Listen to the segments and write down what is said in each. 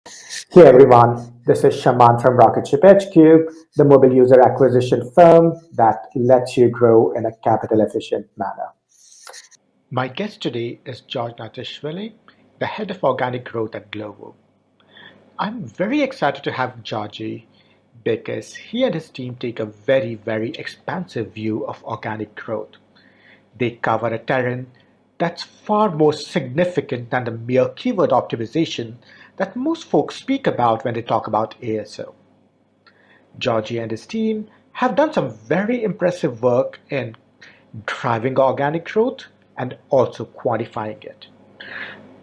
Hey everyone, this is Shaman from Rocketship HQ, the mobile user acquisition firm that lets you grow in a capital efficient manner. My guest today is George Natsvlishvili, the head of organic growth at Glovo. I'm very excited to have Georgy because he and his team take a very expansive view of organic growth. They cover a terrain that's far more significant than the mere keyword optimization that most folks speak about when they talk about ASO. Georgy and his team have done some very impressive work in driving organic growth and also quantifying it.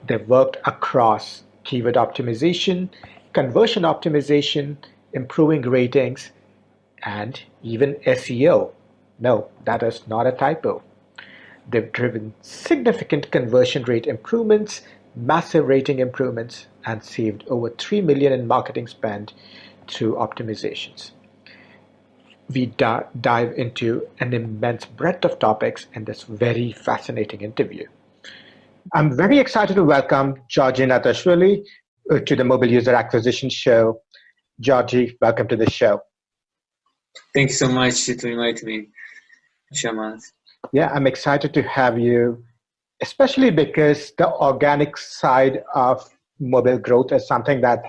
They've worked across keyword optimization, conversion optimization, improving ratings, and even SEO. No, that is not a typo. They've driven significant conversion rate improvements, massive rating improvements, and saved over 3 million in marketing spend through optimizations. We dive into an immense breadth of topics in this very fascinating interview. I'm very excited to welcome Georgy Natsvlishvili to the Mobile User Acquisition Show. Georgy, welcome to the show. Thank you so much to invite me, Shaman. Yeah, I'm excited to have you, especially because the organic side of mobile growth is something that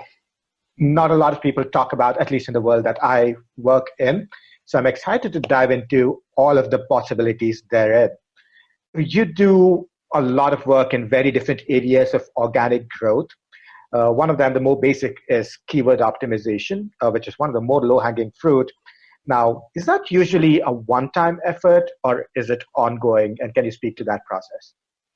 not a lot of people talk about, at least in the world that I work in. So I'm excited to dive into all of the possibilities therein. You do a lot of work in very different areas of organic growth. One of them, the more basic, is keyword optimization, which is one of the more low-hanging fruit. Now, is that usually a one-time effort or is it ongoing? And can you speak to that process?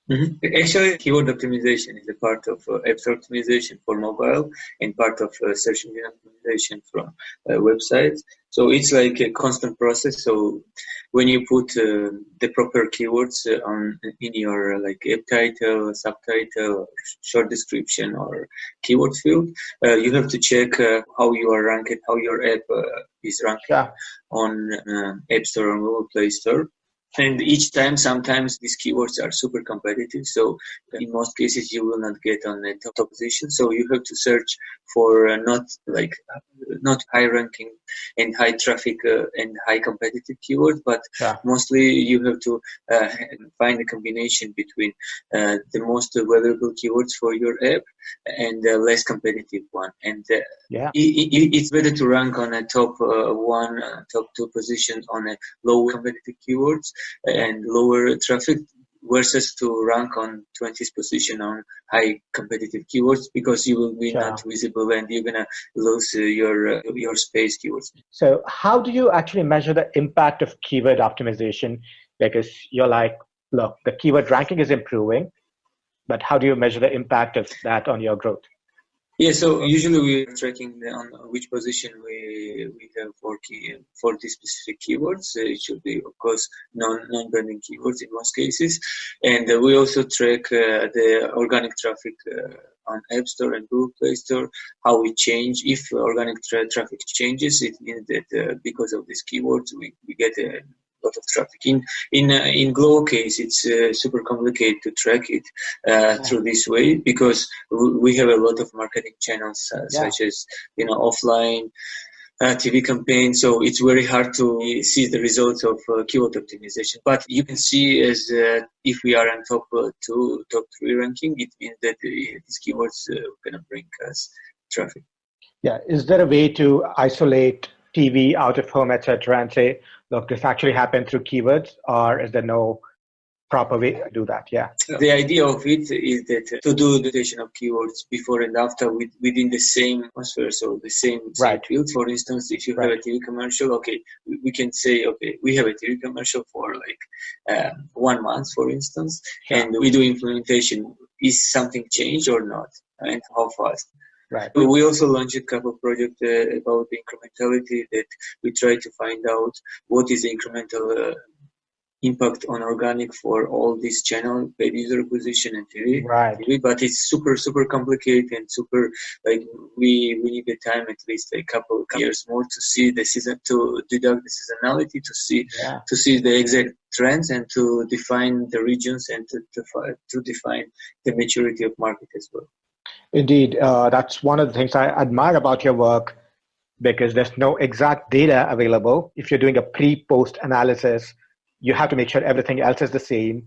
Actually, keyword optimization is a part of app optimization for mobile and part of search engine optimization from websites. So it's like a constant process. So when you put the proper keywords on in your like app title, subtitle, short description, or keyword field, you have to check how you are ranked, how your app is ranked on App Store or Google Play Store. And each time, sometimes these keywords are super competitive. So in most cases, you will not get on the top position. So you have to search for not high ranking and high traffic and high competitive keywords, but mostly you have to find a combination between the most valuable keywords for your app and the less competitive one. And it's better to rank on a top one, top two position on a low competitive keywords and lower traffic versus to rank on 20th position on high competitive keywords, because you will be not visible and you're gonna lose your space keywords. So how do you actually measure the impact of keyword optimization? Because you're like, look, the keyword ranking is improving, but how do you measure the impact of that on your growth? Yeah, so usually we're tracking on which position we have for these specific keywords. It should be, of course, non-branding keywords in most cases. And we also track the organic traffic on App Store and Google Play Store, how we change. If organic traffic changes, it means that because of these keywords, we get a lot of traffic. In Glovo case, it's super complicated to track it through this way, because we have a lot of marketing channels such as offline TV campaigns. So it's very hard to see the results of keyword optimization. But you can see as if we are on top two, top three ranking, it means that these keywords are gonna bring us traffic. Yeah, is there a way to isolate TV, out of home, etc., and say, look, this actually happened through keywords, or is there no proper way to do that? Yeah. The idea of it is that to do the rotation of keywords before and after within the same atmosphere, so the same field. For instance, if you have a TV commercial, okay, we can say, okay, we have a TV commercial for like 1 month, for instance, and we do implementation. Is something changed or not, and how fast? Right. We also launched a couple of projects about the incrementality, that we try to find out what is the incremental impact on organic for all these channels, paid user acquisition and TV. But it's super complicated and super, like, we need the time, at least a couple of years more, to see the season, to deduct the seasonality, to see the exact trends, and to define the regions, and to define the maturity of market as well. Indeed, that's one of the things I admire about your work because there's no exact data available. If you're doing a pre-post analysis, you have to make sure everything else is the same.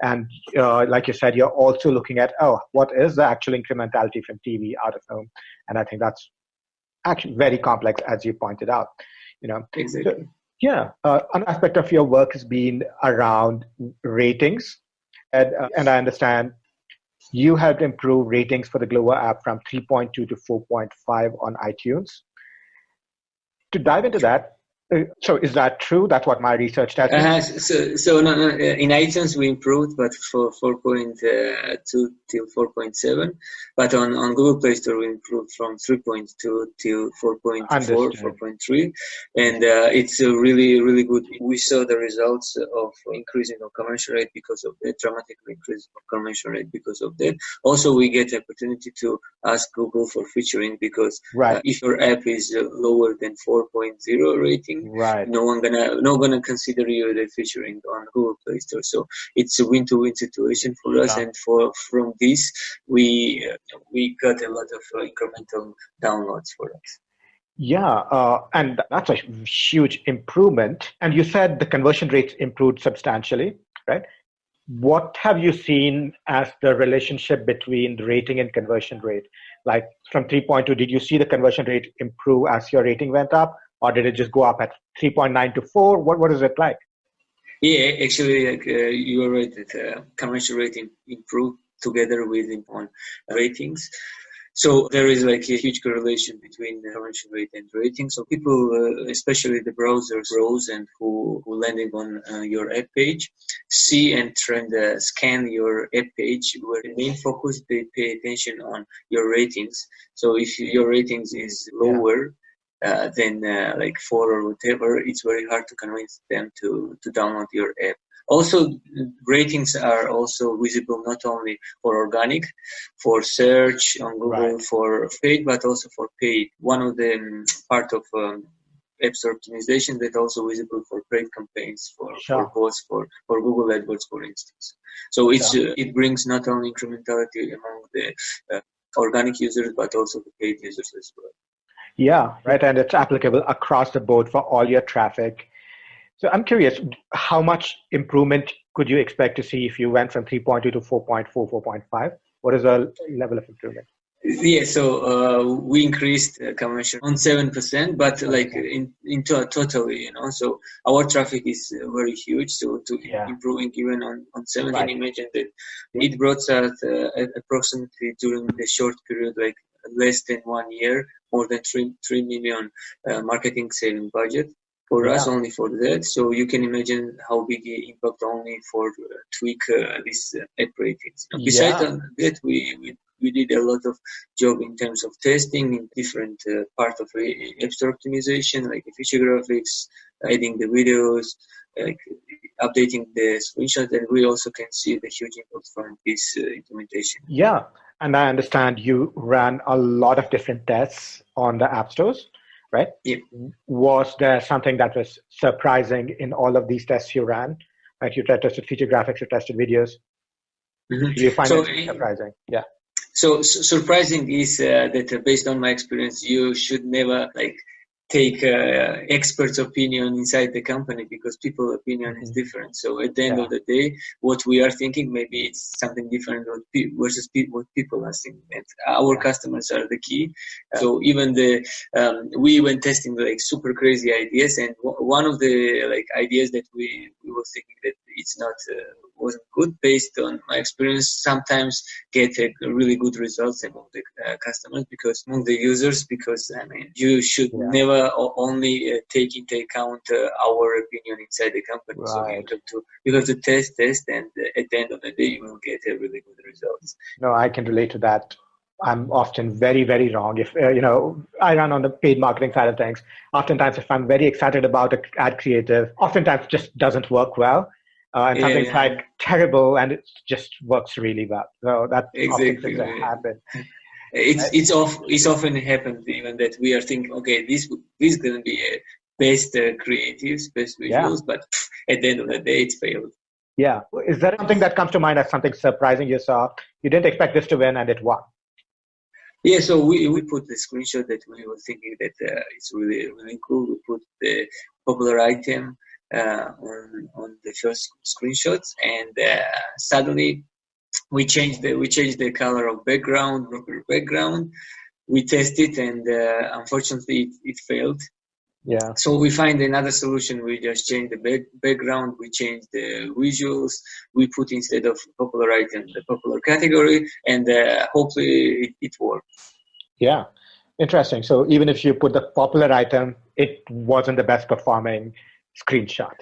And like you said, you're also looking at, oh, what is the actual incrementality from TV out of home? And I think that's actually very complex, as you pointed out. You know, so Exactly. yeah, an aspect of your work has been around ratings, and I understand you helped improve ratings for the Glovo app from 3.2 to 4.5 on iTunes. To dive into that, so is that true? That's what my research tells me. So no, no, in iTunes we improved, but for 4.2 till 4.7. But on Google Play Store we improved from 3.2 till 4.4, Understood. 4.3, and it's a really good. We saw the results of increasing of conversion rate because of that, dramatic increase of conversion rate because of that. Also, we get the opportunity to ask Google for featuring because Right. if your app is lower than 4.0 rating, Right. no gonna consider you the featuring on Google Play Store. So it's a win-to-win situation for us, Yeah. and from this we got a lot of incremental downloads for us. Yeah, and that's a huge improvement. And you said the conversion rates improved substantially, right? What have you seen as the relationship between the rating and conversion rate? Like from 3.2, did you see the conversion rate improve as your rating went up, or did it just go up at 3.9 to 4? What is it like? Yeah, actually, like you are right that conversion rating improved together with on ratings. So there is like a huge correlation between the conversion rate and rating. So people, especially the browsers and who landing on your app page, see and trend scan your app page where the main focus they pay attention on your ratings. So if your ratings is Yeah. lower than like 4 or whatever, it's very hard to convince them to download your app. Also, ratings are also visible not only for organic, for search on Right. Google, for paid, but also for paid. One of the part of App Store optimization that also visible for paid campaigns for Sure. both for Google AdWords, for instance. So Sure. it brings not only incrementality among the organic users, but also the paid users as well. Yeah, right. And it's applicable across the board for all your traffic. So I'm curious, how much improvement could you expect to see if you went from 3.2 to 4.4, 4.5? What is the level of improvement? Yeah, so we increased conversion on 7%, but like 7%. into a totally, so our traffic is very huge. So to Yeah, improving even on 7, can right. you imagine that Yeah. it brought us approximately during the short period, like less than 1 year, more than 3 million marketing saving budget for us Yeah. only for that. So you can imagine how big the impact only for tweak this app ratings. Besides Yeah. that, we did a lot of job in terms of testing in different part of App Store optimization, like the feature graphics, adding the videos, like updating the screenshot, and we also can see the huge impact from this implementation. Yeah. And I understand you ran a lot of different tests on the app stores, right? Yeah. Was there something that was surprising in all of these tests you ran? Like you tested feature graphics, you tested videos. Mm-hmm. Did you find So, anything surprising? Yeah. surprising is that based on my experience, you should never like take experts' opinion inside the company because people's opinion is Hmm. different. So at the end Yeah. of the day, what we are thinking maybe it's something different versus what people are thinking. And our Yeah. customers are the key. So even we went testing like super crazy ideas, and one of the like ideas that we were thinking that it's not wasn't good based on my experience. Sometimes get really good results among the customers because among the users because I mean you should Yeah. never only take into account our opinion inside the company. So Right. you have to test and at the end of the day you will get a really good results. No, I can relate to that. I'm often very, very wrong. If I run on the paid marketing side of things. Oftentimes, if I'm very excited about an ad creative, oftentimes it just doesn't work well, and Yeah, something's yeah, like terrible, and it just works really well. So that often exactly. tends to happen. It's often happened even that we are thinking, okay, this is gonna be a best creatives, best Yeah, visuals, but at the end of the day, it's failed. yeah. Is there something that comes to mind as something surprising you saw? You didn't expect this to win, and it won. Yeah, so we put the screenshot that we were thinking that it's really really cool. We put the popular item on the first screenshots, and suddenly we changed the color of background. We tested, and unfortunately it failed. Yeah. So we find another solution. We just change the background. We change the visuals. We put instead of popular item the popular category, and hopefully it worked. Yeah. Interesting. So even if you put the popular item, it wasn't the best performing screenshot,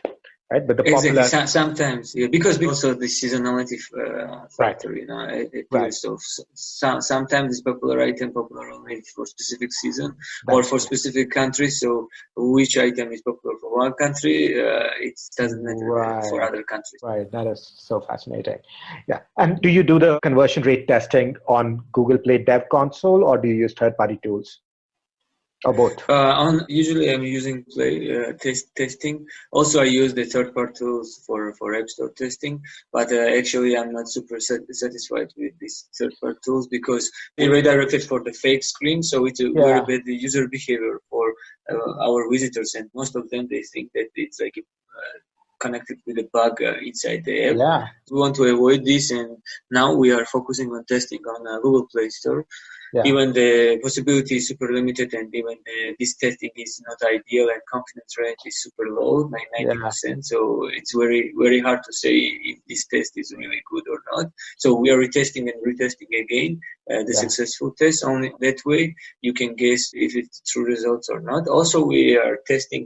right? But the Exactly. popular, Sometimes, yeah, because also the seasonality right, factor, right. appears. So sometimes it's popular only for specific season or That's for true. specific countries. So which item is popular for one country, it doesn't matter for Right, other countries. right. That is so fascinating. Yeah. And do you do the conversion rate testing on Google Play Dev Console or do you use third-party tools or both? On usually I'm using Play testing. Also, I use the third-party tools for App Store testing. But actually, I'm not super satisfied with these third-party tools because they redirected for the fake screen, so it's a very Yeah, bad user behavior for our visitors, and most of them they think that it's like connected with a bug inside the app. yeah, We want to avoid this, and now we are focusing on testing on Google Play Store. yeah, Even the possibility is super limited, and even this testing is not ideal, and confidence rate is super low, like yeah, 90%. So it's very, very hard to say if this test is really good or not. So we are retesting and retesting again the yeah. successful test. Only that way you can guess if it's true results or not. Also, we are testing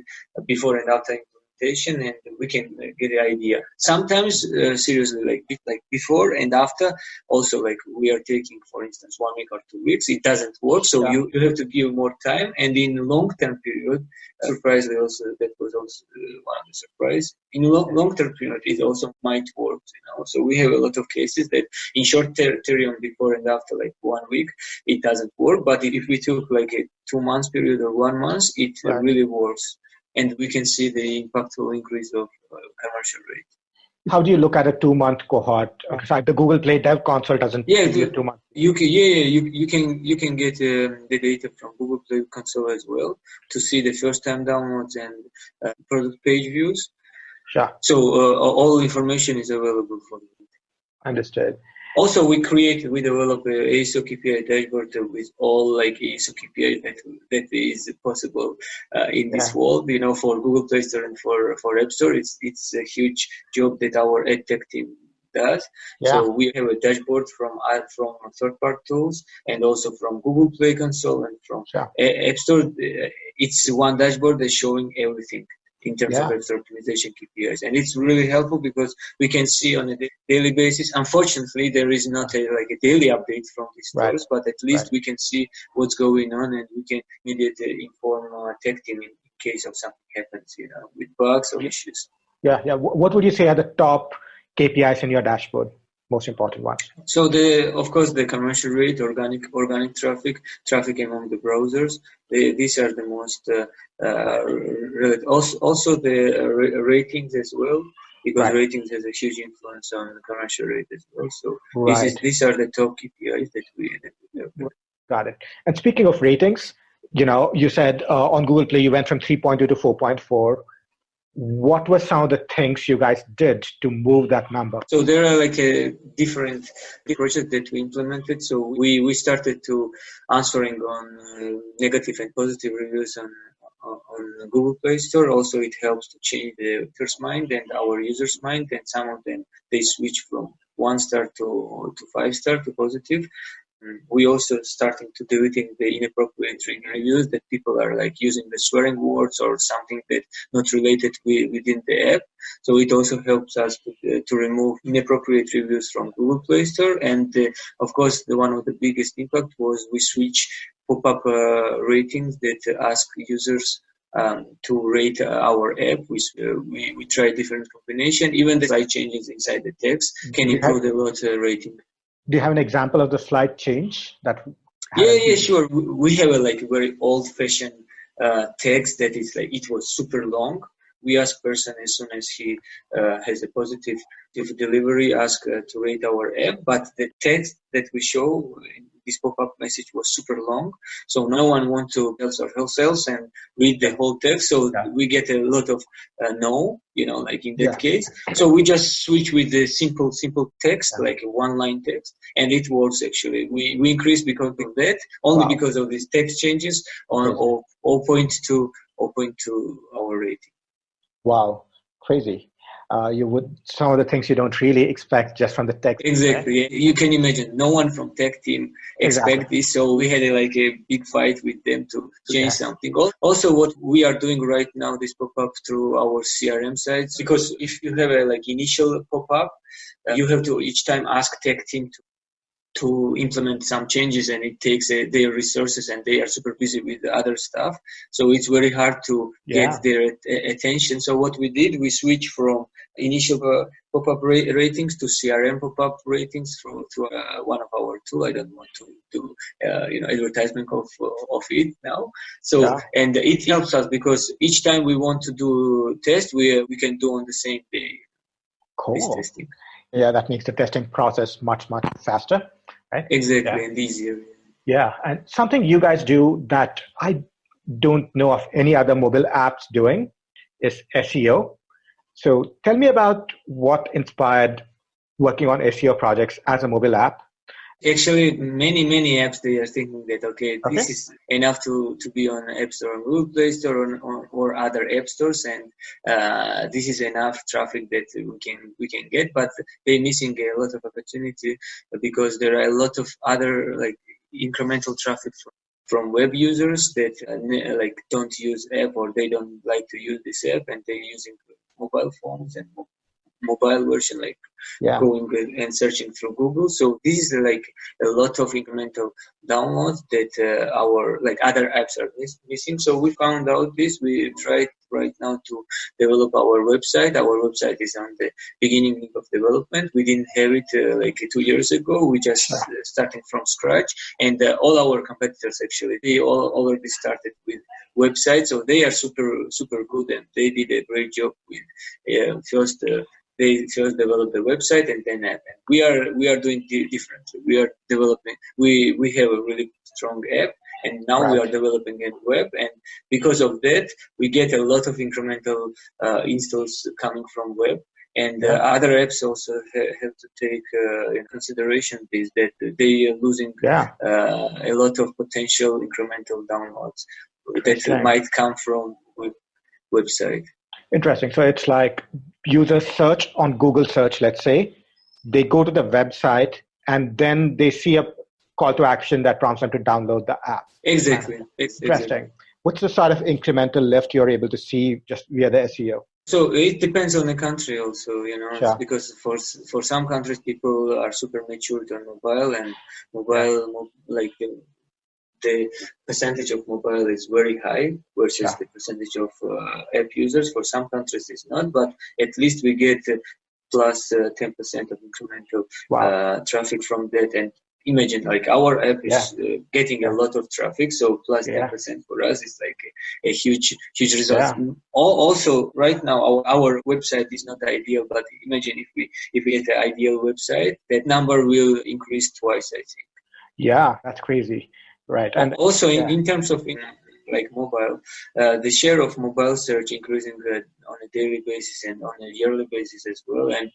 before and after implementation, and we can get the idea. Sometimes, seriously, like before and after, also like we are taking, for instance, 1 week or 2 weeks, it doesn't work. So Yeah. you have to give more time, and in long-term period, surprisingly also that was also one of the surprise. In long-term period, it also might work. So we have a lot of cases that in short term, before and after, like 1 week, it doesn't work. But if we took like a 2 months period or 1 month, it Right. really works, and we can see the impactful increase of conversion rate. How do you look at a 2-month cohort? Because the Google Play Dev Console doesn't Yeah, give you 2 months. you can get the data from Google Play Console as well to see the first time downloads and product page views. Sure. So all information is available for you. Understood. Also, we develop a ASO KPI dashboard with all like ASO KPI that is possible in this Yeah. world. For Google Play Store and for App Store, it's a huge job that our ed tech team does. Yeah. So we have a dashboard from third-party tools and also from Google Play Console and from Sure. App Store. It's one dashboard that's showing everything in terms of Yeah. App Store optimization KPIs, and it's really helpful because we can see on a daily basis. Unfortunately, there is not a daily update from these Right. stores, but at Right. least we can see what's going on, and we can immediately inform tech team in case of something happens, with bugs or issues. Yeah. Yeah. What would you say are the top KPIs in your dashboard? Most important ones. So of course, the conversion rate, organic traffic among the browsers. These are the most related. Also the ratings as well, because Right. ratings has a huge influence on the conversion rate as well. So Right. these are the top KPIs that we have. Got it. And speaking of ratings, you said on Google Play you went from 3.2 to 4.4. What were some of the things you guys did to move that number? So there are like a different project that we implemented. So we started to answering on negative and positive reviews on Google Play Store. Also, it helps to change the user's mind and our users' mind. And some of them they switch from 1 star to 5 star to positive. We also starting to deleting the inappropriate reviews that people are like using the swearing words or something that not related within the app. So it also helps us to remove inappropriate reviews from Google Play Store. And of course, one of the biggest impact was we switch pop-up ratings that ask users to rate our app. We try different combination. Even the slight changes inside the text can Do you have, improve a lot rating. do you have an example of the slight change that had Yeah, sure. We have a very old-fashioned text that is like it was super long. We ask person as soon as he has a positive delivery, ask to rate our app. But the text that we show this pop-up message was super long, so no one wants to sales and read the whole text. So we get a lot of no, like in that case. So we just switch with the simple text, like a one-line text, and it works actually. We increase because of that, only because of these text changes on 0.2 our rating. Wow, crazy. Some of the things you don't really expect just from the text. Exactly. Right? You can imagine no one from tech team expect this. So we had a big fight with them to change something. Also, what we are doing right now, this pop-up through our CRM sites, because if you have a initial pop-up, you have to each time ask tech team to implement some changes, and it takes their resources, and they are super busy with the other stuff. So it's very hard to get their attention. So what we did, we switched from initial pop-up ratings to CRM pop-up ratings through one of our tools. I don't want to do advertisement of it now. So and it helps us because each time we want to do test, we can do on the same day. Cool. This testing. Yeah, that makes the testing process much faster, right? Exactly, and easier. Yeah, and something you guys do that I don't know of any other mobile apps doing is SEO. So tell me about what inspired working on SEO projects as a mobile app. Actually, many apps, they are thinking that, this is enough to be on App Store or Google Play Store or other app stores, and this is enough traffic that we can get, but they're missing a lot of opportunity because there are a lot of other incremental traffic from web users that don't use app, or they don't like to use this app, and they're using mobile phones and mobile version, going and searching through Google. So this is a lot of incremental downloads that our other apps are missing. So we found out this. We tried right now to develop our website. Our website is on the beginning of development. We didn't have it 2 years ago. We just started from scratch, and all our competitors actually, they all already started with websites. So they are super good, and they did a great job with first. They first develop the website and then app. And we are doing differently. We are developing. We have a really strong app, and now we are developing a web. And because of that, we get a lot of incremental installs coming from web. And other apps also have to take in consideration this, that they are losing a lot of potential incremental downloads that might come from website. Interesting. So it's like users search on Google search, let's say, they go to the website, and then they see a call to action that prompts them to download the app. Exactly. Interesting. Exactly. What's the sort of incremental lift you're able to see just via the SEO? So it depends on the country also, because for some countries people are super matured on mobile, and the percentage of mobile is very high versus the percentage of app users. For some countries it's not, but at least we get plus 10% of incremental traffic from that. And imagine our app is getting a lot of traffic, so plus 10% for us is a huge result. Also, right now our website is not ideal, but imagine if we get an ideal website, that number will increase twice, I think. Yeah, that's crazy. Right. And also in terms of mobile, the share of mobile search increasing on a daily basis and on a yearly basis as well. And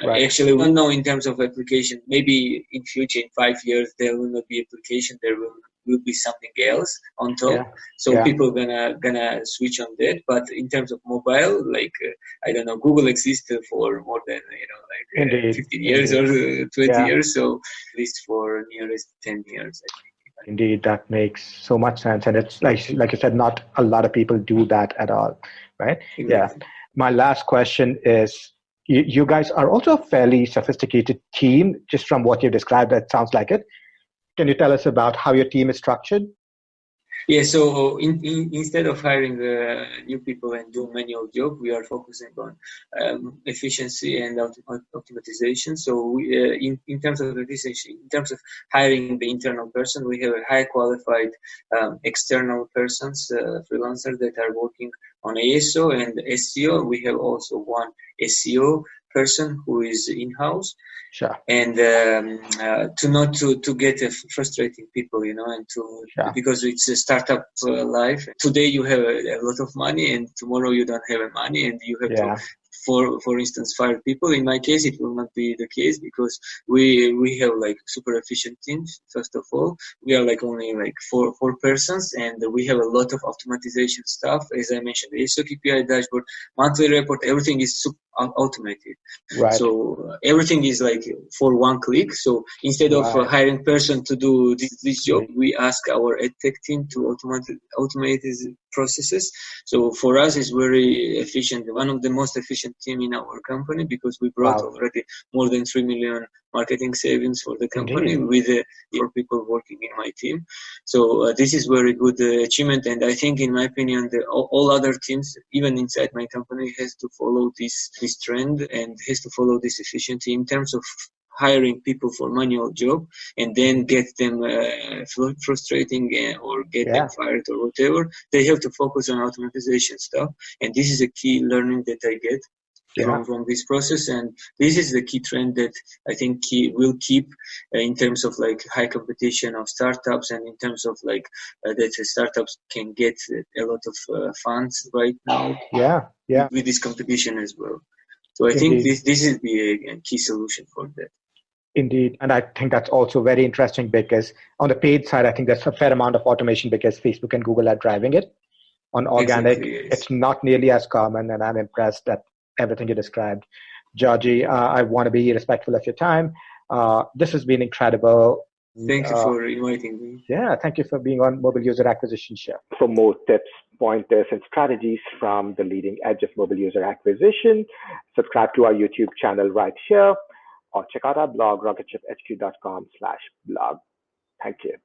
actually, we don't know in terms of application. Maybe in future, in 5 years, there will not be application. There will be something else on top. So people gonna switch on that. But in terms of mobile, I don't know, Google exists for more than 15 years or 20 years. So at least for nearest 10 years, I think. Indeed, that makes so much sense. And it's like you said, not a lot of people do that at all, right? Exactly. Yeah. My last question is, you guys are also a fairly sophisticated team, just from what you described, that sounds like it. Can you tell us about how your team is structured? Yeah, so instead of hiring new people and do manual job, we are focusing on efficiency and optimization. So we, in terms of efficiency, in terms of hiring the internal person, we have a high qualified external persons, freelancers that are working on ASO and SEO. We have also one SEO person who is in-house. Sure. And to get frustrating people, and because it's a startup life. Today you have a lot of money, and tomorrow you don't have money, and you have to, for instance, fire people. In my case, it will not be the case because we have like super efficient teams. First of all, we are like only like four persons, and we have a lot of automatization stuff. As I mentioned, the ISO KPI dashboard, monthly report, everything is automated. Right. So everything is like for one click. So instead of hiring person to do this job, we ask our edtech team to automate these processes. So for us, it's very efficient. One of the most efficient team in our company, because we brought already more than 3 million marketing savings for the company with 4 people working in my team. So this is very good achievement, and I think, in my opinion, all other teams, even inside my company, has to follow this trend and has to follow this efficiency in terms of hiring people for manual job and then get them frustrating or get them fired or whatever. They have to focus on automatization stuff, and this is a key learning that I get from this process, and this is the key trend that I think will keep in terms of like high competition of startups, and in terms of like that startups can get a lot of funds right now with this competition as well. So I think this is a key solution for that. Indeed. And I think that's also very interesting because on the paid side, I think there's a fair amount of automation because Facebook and Google are driving it. On organic, it's not nearly as common, and I'm impressed at everything you described. Georgy, I want to be respectful of your time. This has been incredible. Thank you for inviting me. Yeah, thank you for being on Mobile User Acquisition Show. For more tips, pointers, and strategies from the leading edge of mobile user acquisition, subscribe to our YouTube channel right here, or check out our blog, rocketship.hq.com/blog. Thank you.